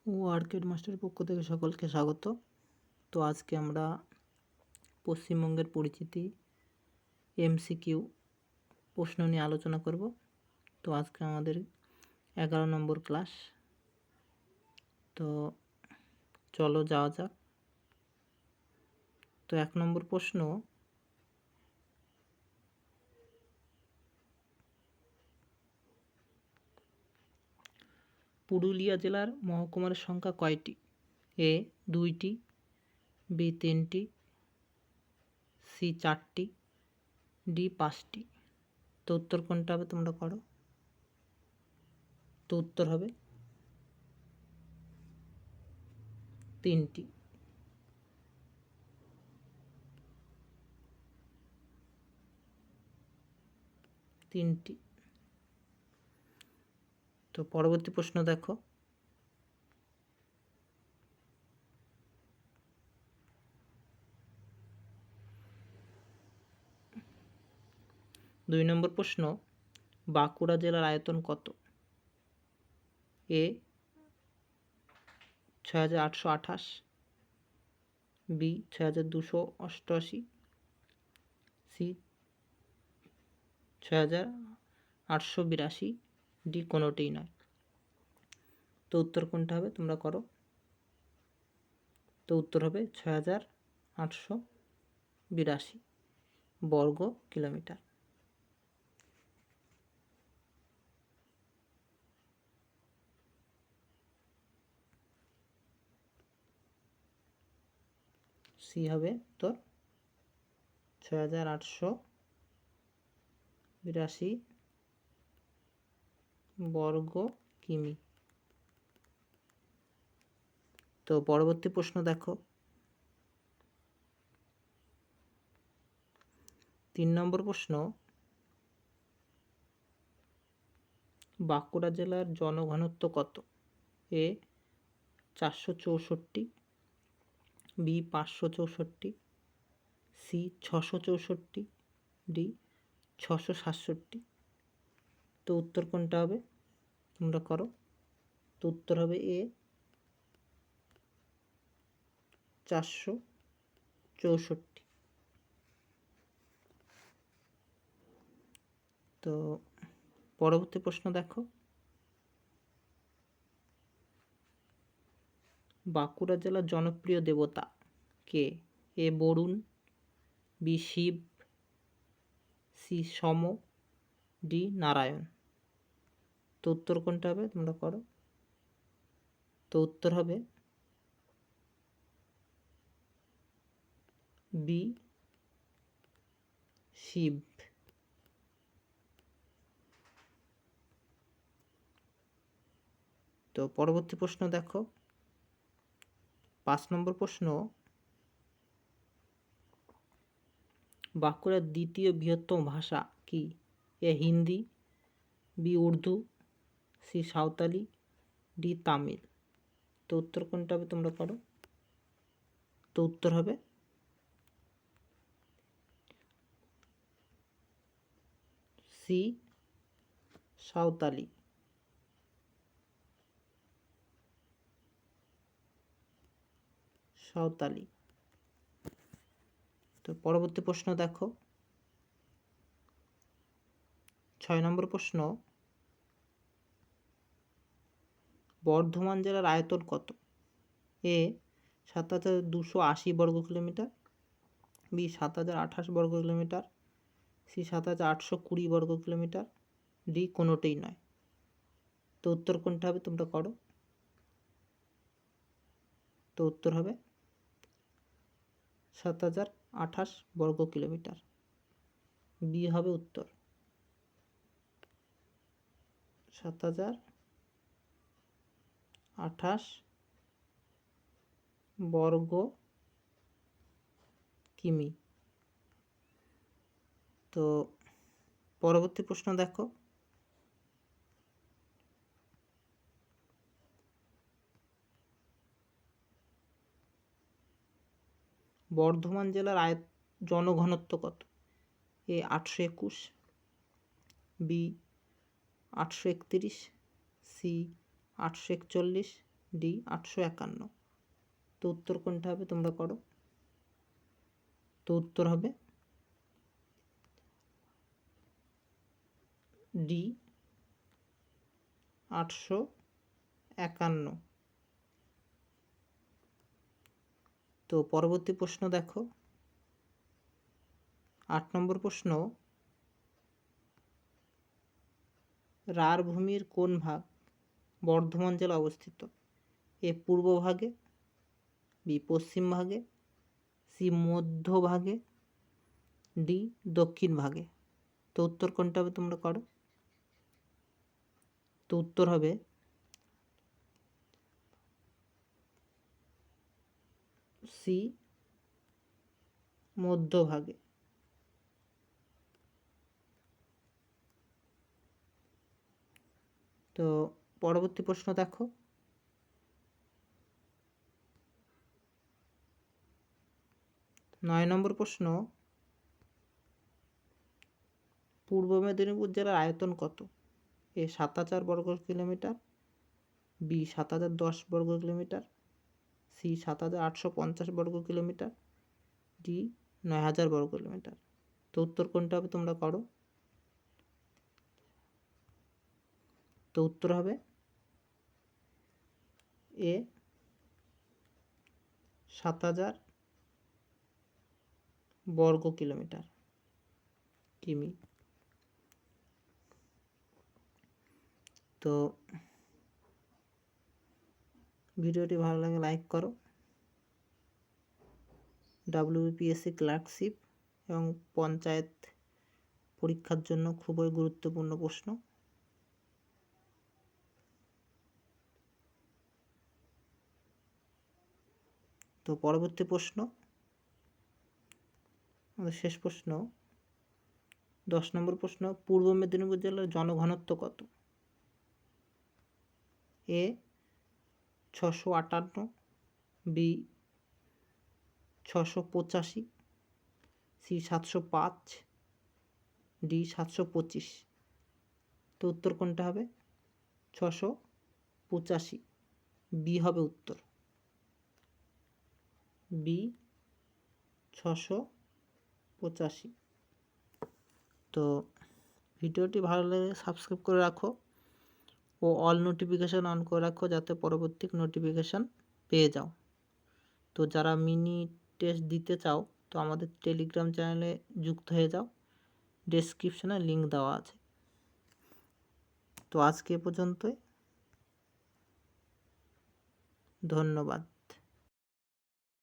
ও arcade মাস্টারের পক্ষ থেকে সকলকে স্বাগত। তো আজকে আমরা পশ্চিমবঙ্গের পরিচিতি এমসিকিউ প্রশ্ন নিয়ে আলোচনা করব। তো আজকে আমাদের 11 নম্বর ক্লাস। তো চলো যাওয়া যাক। তো 1 নম্বর প্রশ্ন, পুরুলিয়া জেলার মহকুমার সংখ্যা কয়টি? এ 2টি, বি 3টি, সি 4টি, ডি 5টি। তো উত্তর কোনটা হবে তোমরা করো। তো উত্তর হবে 3টি। তো পরবর্তী প্রশ্ন দেখো, দুই নম্বর প্রশ্ন, বাঁকুড়া জেলার আয়তন কত? এ 6828, বি 6288, সি 6882, ডি কোনোটিই নয়। তো উত্তর কোনটা হবে তোমরা করো। তো উত্তর হবে 6882 বর্গ কিলোমিটার। সি হবে উত্তর 6882 বর্গ কিমি। তো পরবর্তী প্রশ্ন দেখো, 3 নম্বর প্রশ্ন, বাঁকুড়া জেলার জনঘনত্ব কত? এ 464, বি 564, সি 664, ডি 667। তো উত্তর কোনটা হবে তোমরা করো। তো উত্তর হবে এ 464। তো পরবর্তী প্রশ্ন দেখো, বাঁকুড়া জেলার জনপ্রিয় দেবতা কে? এ বরুণ, বি শিব, সি সম, ডি নারায়ণ। তো উত্তর কোনটা হবে তোমরা করো। তো উত্তর হবে বি শিব। তো পরবর্তী প্রশ্ন দেখো, 5 নম্বর প্রশ্ন, বাঁকুড়ার দ্বিতীয় বৃহত্তম ভাষা কি? A Hindi, B Urdu, C Santali, D Tamil. তো উত্তর কোনটা হবে তোমরা করো। তো উত্তর হবে সি সাঁওতালি। তো পরবর্তী প্রশ্ন দেখো, 6 নম্বর প্রশ্ন, বর্ধমান জেলার আয়তন কত? এ 7280 বর্গ কিলোমিটার, বি 7028 বর্গ কিলোমিটার, সি 7820 বর্গ কিলোমিটার, ডি কোনোটিই নয়। তো উত্তর কোনটা হবে তোমরা করো। তো উত্তর হবে 7028 বর্গ কিলোমিটার। বি হবে উত্তর 7028 বর্গ কিমি। তো পরবর্তী প্রশ্ন দেখো, বর্ধমান জেলার জনঘনত্ব কত? এ 821, বি 831, সি 841, ডি 851। তো উত্তর কোনটা হবে তোমরা করো। তো উত্তর হবে ডি 851। তো পরবর্তী প্রশ্ন দেখো, 8 নম্বর প্রশ্ন, রাঢ় ভূমির কোন ভাগ বর্ধমান জেলা অবস্থিত? এ পূর্ব ভাগে, বি পশ্চিম ভাগে, সি মধ্য ভাগে, ডি দক্ষিণ ভাগে। তো উত্তর কোনটা হবে তোমরা করো। তো উত্তর হবে সি মধ্য ভাগে। তো পরবর্তী প্রশ্ন দেখো, 9 নম্বর প্রশ্ন, পূর্ব মেদিনীপুর জেলার আয়তন কত? এ 7000 বর্গ কিলোমিটার, বি 7010 বর্গ কিলোমিটার, সি 7850 বর্গ কিলোমিটার, ডি 9000 বর্গ কিলোমিটার। তো উত্তর কোনটা হবে তোমরা করো। তো উত্তর হবে এ 7000 বর্গ কিলোমিটার, কিমি। তো ভিডিওটি ভালো লাগে লাইক করো। WBPSC ক্লার্কশিপ এবং পঞ্চায়েত পরীক্ষার জন্য খুবই গুরুত্বপূর্ণ প্রশ্ন। তো পরবর্তী প্রশ্ন, আমাদের শেষ প্রশ্ন, 10 নম্বর প্রশ্ন, পূর্ব মেদিনীপুর জেলার জনঘনত্ব কত? এ 658, বি 685, সি 705, ডি 725। তো উত্তর কোনটা হবে? 685, বি হবে উত্তর, বি 685। তো ভিডিওটি ভালো লাগলে সাবস্ক্রাইব করে রাখো ও অল নোটিফিকেশান অন করে রাখো, যাতে পরবর্তী নোটিফিকেশান পেয়ে যাও। তো যারা মিনি টেস্ট দিতে চাও তো আমাদের টেলিগ্রাম চ্যানেলে যুক্ত হয়ে যাও, ডেসক্রিপশনে লিঙ্ক দেওয়া আছে। তো আজকে এ পর্যন্তই, ধন্যবাদ।